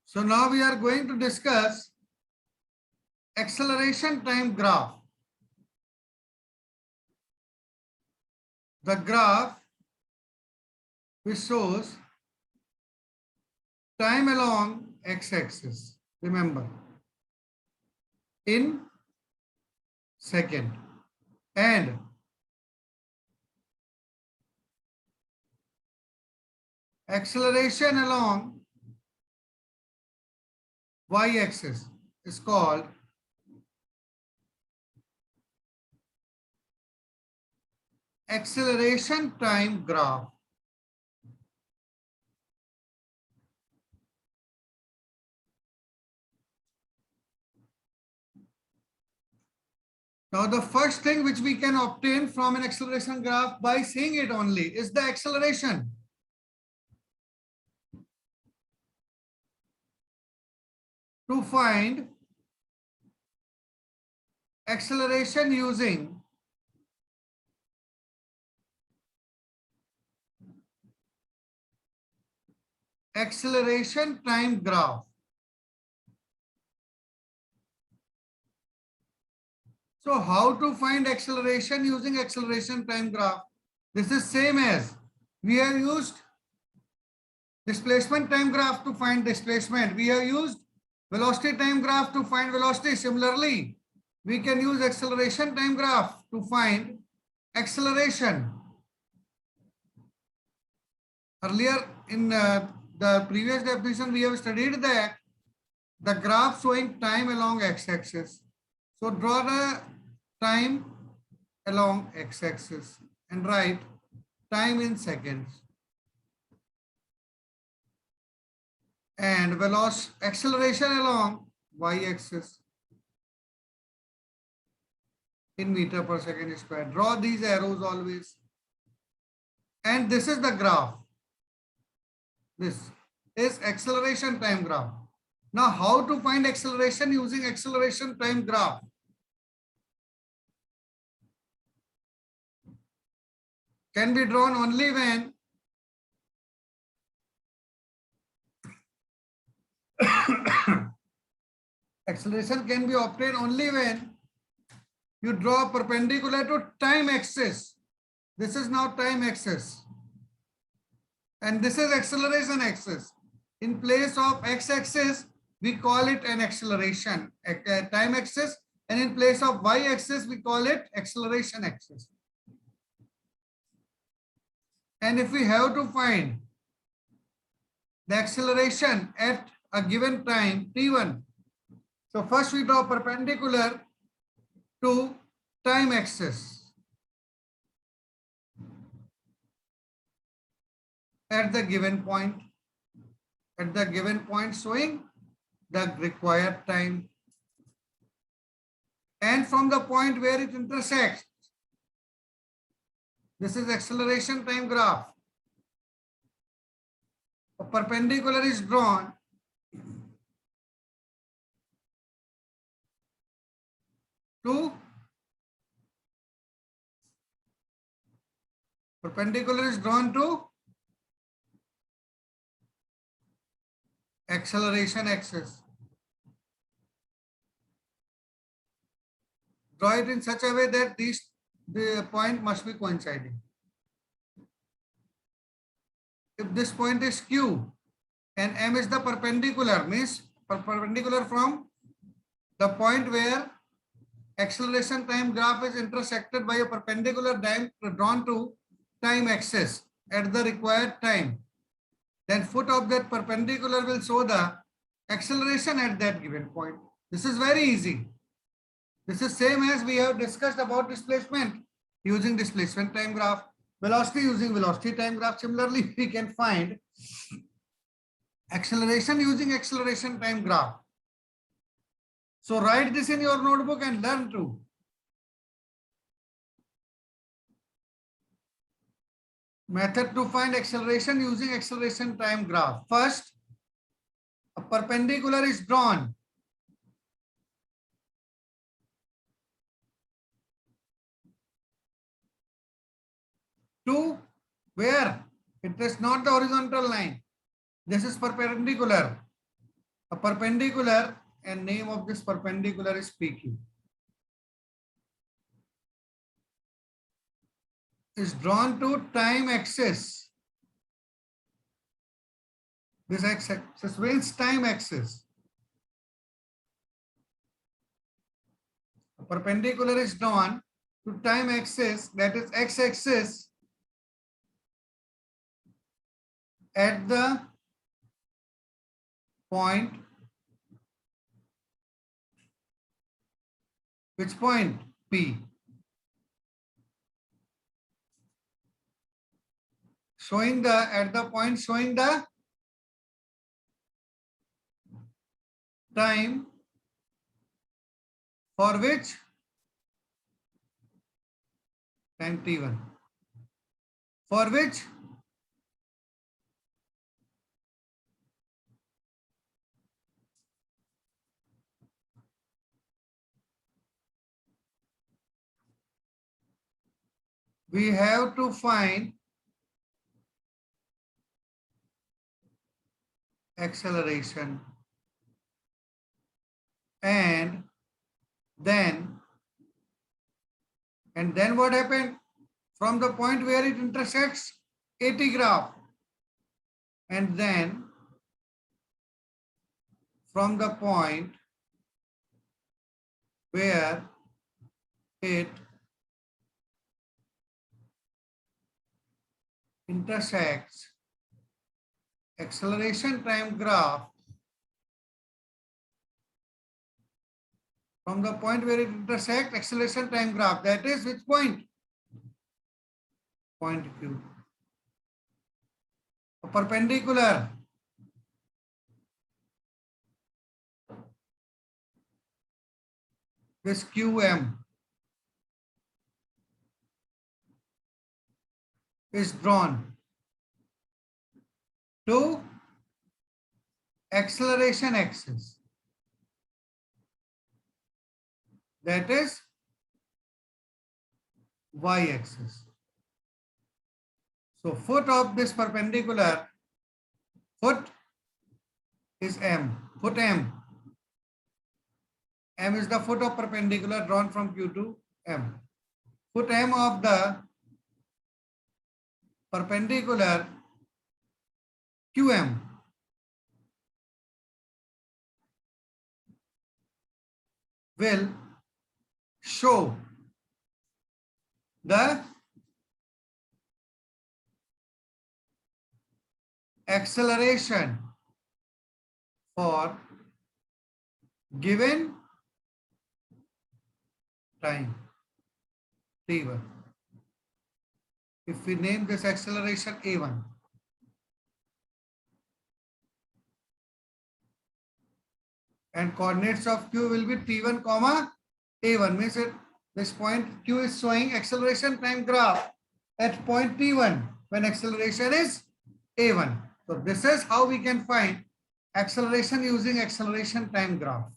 So now we are going to discuss acceleration time graph. The graph which shows time along x-axis, remember, in second, and acceleration along y-axis is called acceleration time graph. Now the first thing which we can obtain from an acceleration graph by seeing it only is the acceleration. To find acceleration using acceleration time graph. So how to find acceleration using acceleration time graph? This is same as we have used displacement time graph to find displacement. We have used velocity time graph to find velocity. Similarly, we can use acceleration time graph to find acceleration. Earlier in the previous definition, we have studied that the graph showing time along x-axis. So draw the time along x-axis and write time in seconds. And velocity acceleration along y-axis in meter per second square. Draw these arrows always. And this is the graph. This is acceleration time graph. Now, how to find acceleration using acceleration time graph? Can be drawn only when acceleration can be obtained only when you draw perpendicular to time axis. This is now time axis. And this is acceleration axis. In place of x-axis, we call it an acceleration time axis. And in place of y-axis, we call it acceleration axis. And if we have to find the acceleration at a given time, t1, so first we draw perpendicular to time axis at the given point, showing the required time. And from the point where it intersects, this is acceleration time graph. A perpendicular is drawn to acceleration axis. Draw it in such a way that the point must be coinciding. If this point is Q and M is the perpendicular, means perpendicular from the point where acceleration time graph is intersected by a perpendicular drawn to time axis at the required time, then foot of that perpendicular will show the acceleration at that given point. This is very easy. This is same as we have discussed about displacement using displacement time graph, velocity using velocity time graph. Similarly, we can find acceleration using acceleration time graph. So write this in your notebook and learn to. Method to find acceleration using acceleration time graph. First, a perpendicular is drawn to where? It is not the horizontal line. This is perpendicular. A perpendicular, and name of this perpendicular is PQ, is drawn to time axis. This axis means time axis. A perpendicular is drawn to time axis, that is x-axis, at the point, which point? P. Showing the, at the point showing the time for which? Time t1. For which? We have to find acceleration, and then what happened? From the point where it intersects AT graph, and then from the point where it intersects acceleration time graph, from the point where it intersects acceleration time graph, that is which point? Point Q. A perpendicular this QM is drawn to acceleration axis, that is y-axis. So foot of this perpendicular, foot is M, foot M. M is the foot of perpendicular drawn from Q to M. Foot M of the perpendicular QM will show the acceleration for given time t1. If we name this acceleration a1, and coordinates of q will be t1 comma a1, means it, this point q is showing acceleration time graph at point t1 when acceleration is a1. So this is how we can find acceleration using acceleration time graph.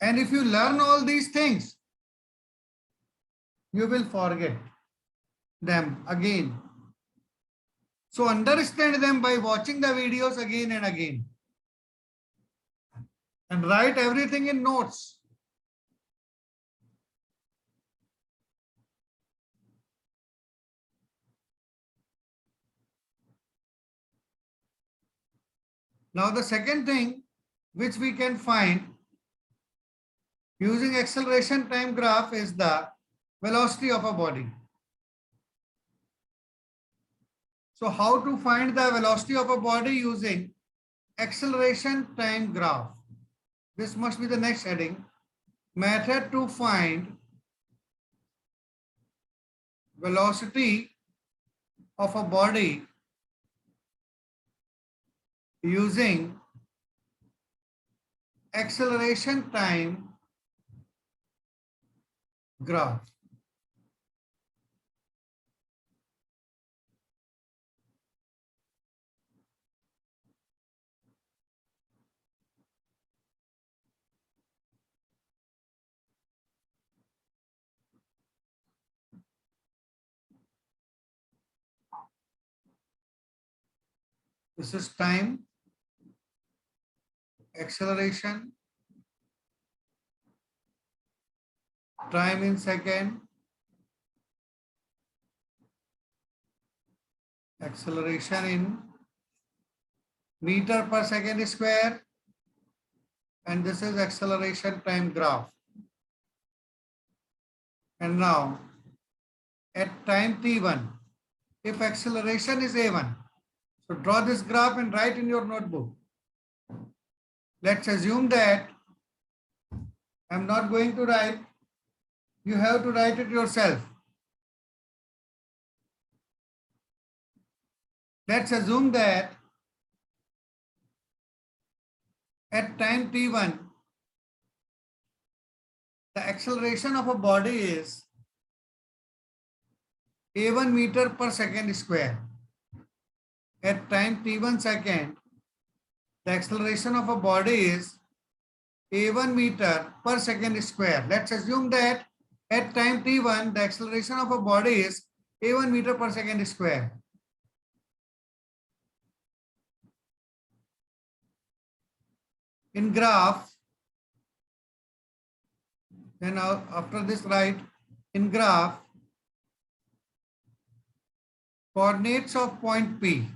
And if you learn all these things, you will forget them again. So understand them by watching the videos again and again. And write everything in notes. Now the second thing which we can find using acceleration time graph is the velocity of a body. So how to find the velocity of a body using acceleration time graph? This must be the next heading. Method to find velocity of a body using acceleration time graph. This is time acceleration, time in second, acceleration in meter per second square, and this is acceleration time graph. And now at time t1, if acceleration is a1, so draw this graph and write in your notebook. Let's assume that I'm not going to write, you have to write it yourself. Let's assume that at time t1, the acceleration of a body is a1 meter per second square. At time t1 second, the acceleration of a body is a1 meter per second square. Let's assume that at time t1, the acceleration of a body is a1 meter per second square. In graph, then after this write in graph, coordinates of point P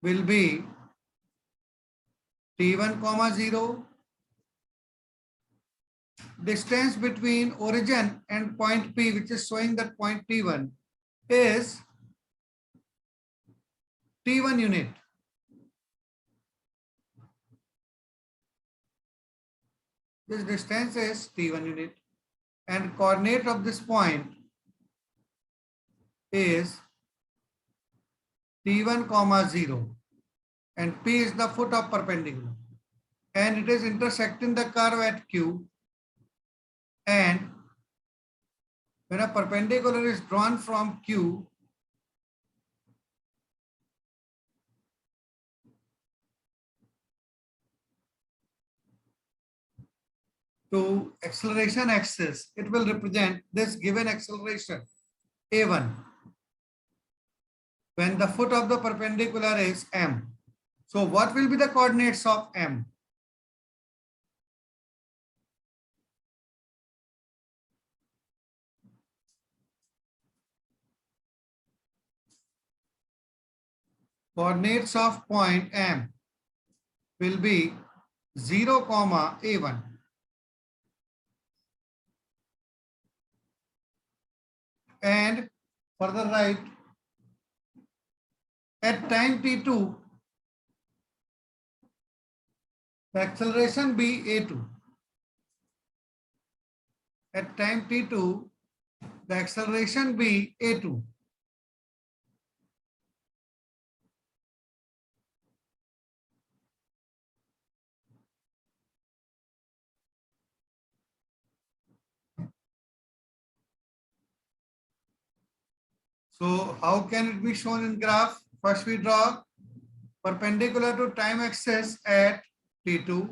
will be t1 comma 0. Distance between origin and point P, which is showing that point t1, is t1 unit. This distance is t1 unit, and coordinate of this point is t1 comma 0, and P is the foot of perpendicular, and it is intersecting the curve at Q. And when a perpendicular is drawn from Q, to acceleration axis, it will represent this given acceleration a1 when the foot of the perpendicular is m. So what will be the coordinates of m? Coordinates of point m will be 0 comma a1. And further right, at time t2, the acceleration be a2. At time t2, the acceleration be a2. So how can it be shown in graph? First we draw perpendicular to time axis at t2.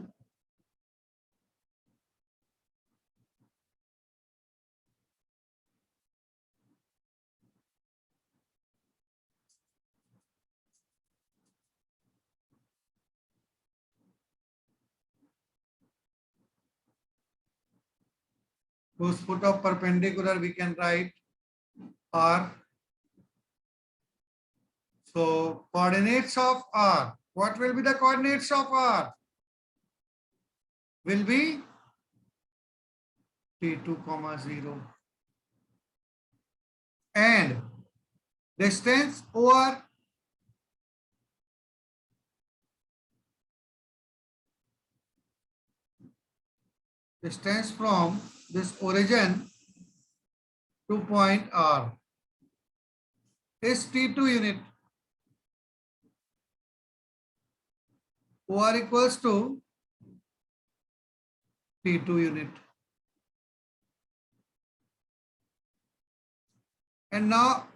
Whose foot of perpendicular we can write r. So coordinates of r. What will be the coordinates of r? Will be t2 comma 0. And distance over distance from this origin to point R is T2 unit. OR equals to T2 unit. And now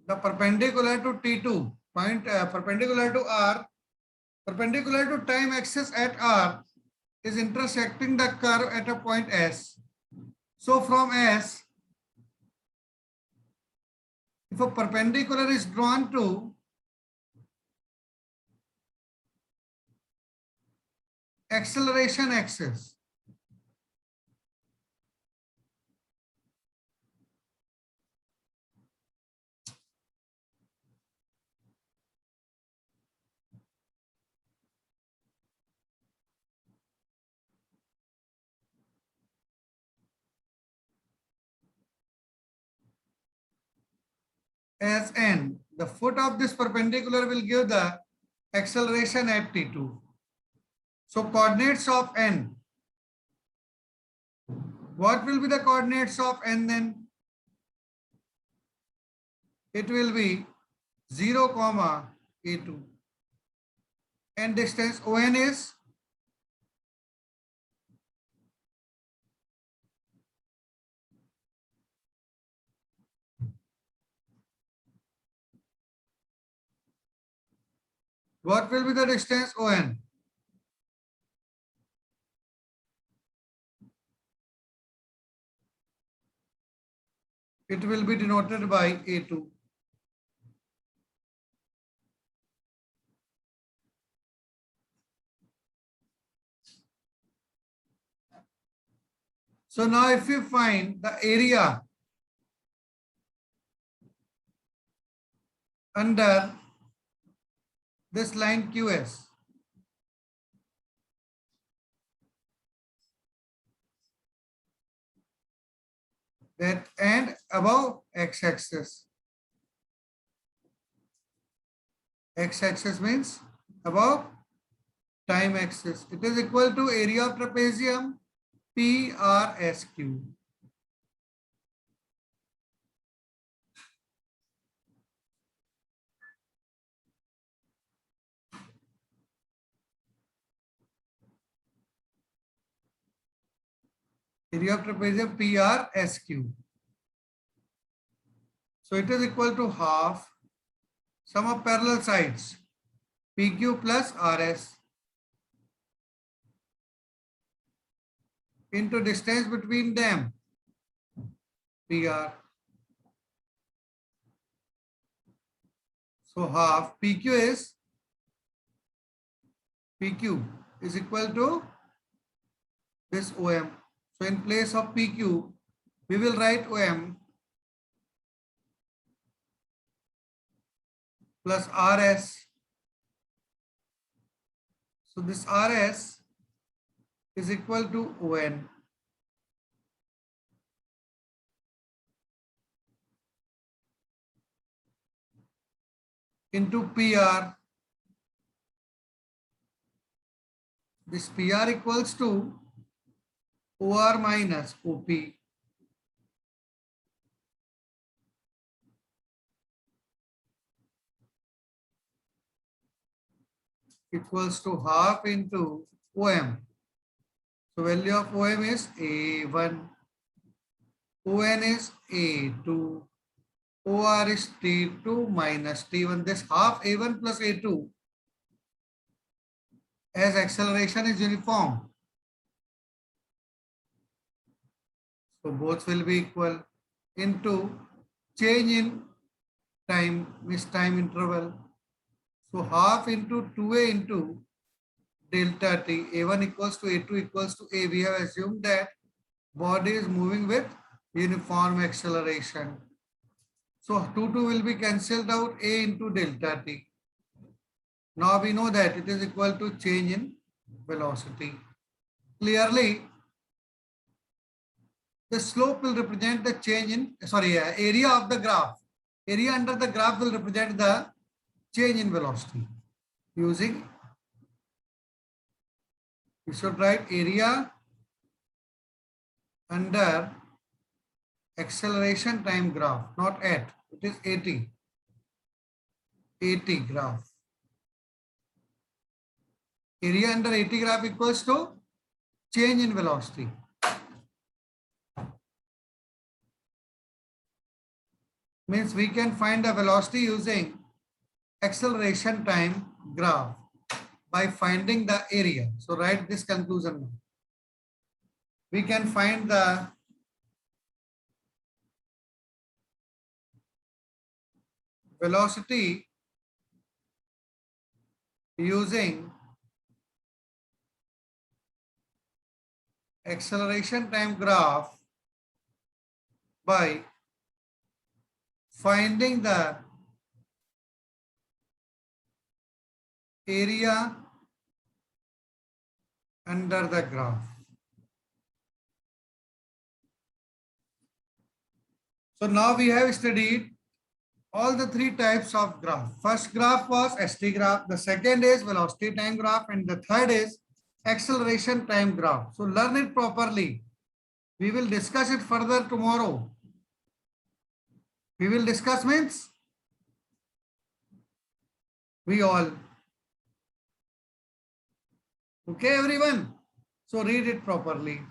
the perpendicular to T2, point perpendicular to R, perpendicular to time axis at R is intersecting the curve at a point S. So from S, if a perpendicular is drawn to acceleration axis. As n, the foot of this perpendicular will give the acceleration at t2. So coordinates of n. What will be the coordinates of n then? It will be 0, a2. And distance on is what will be the distance on? It will be denoted by a2. So now if you find the area under this line QS, that and above x-axis. X-axis means above time axis. It is equal to area of trapezium PRSQ. Area of trapezium PRSQ. So it is equal to half sum of parallel sides PQ plus RS into distance between them PR. So half PQ is equal to this OM. So in place of PQ, we will write OM plus RS. So this RS is equal to ON. Into PR. This PR equals to OR minus OP. Equals to half into OM. So value of OM is A1. ON is A2. OR is T2 minus T1. This half A1 plus A2 as acceleration is uniform. So both will be equal into change in time, means time interval. So half into 2A into delta T. A1 equals to A2 equals to A. We have assumed that body is moving with uniform acceleration. So 2 will be cancelled out, A into delta T. Now we know that it is equal to change in velocity. Clearly, the slope will represent the change in, area of the graph. Area under the graph will represent the change in velocity. Using, you should write area under acceleration time graph, not at, it is AT. AT graph. Area under AT graph equals to change in velocity. Means we can find the velocity using acceleration time graph by finding the area. So write this conclusion now. We can find the velocity using acceleration time graph by finding the area under the graph. So now we have studied all the three types of graph. First graph was ST graph, the second is velocity time graph, and the third is acceleration time graph. So learn it properly. We will discuss it further tomorrow. We will discuss means we all. Okay, everyone. So read it properly.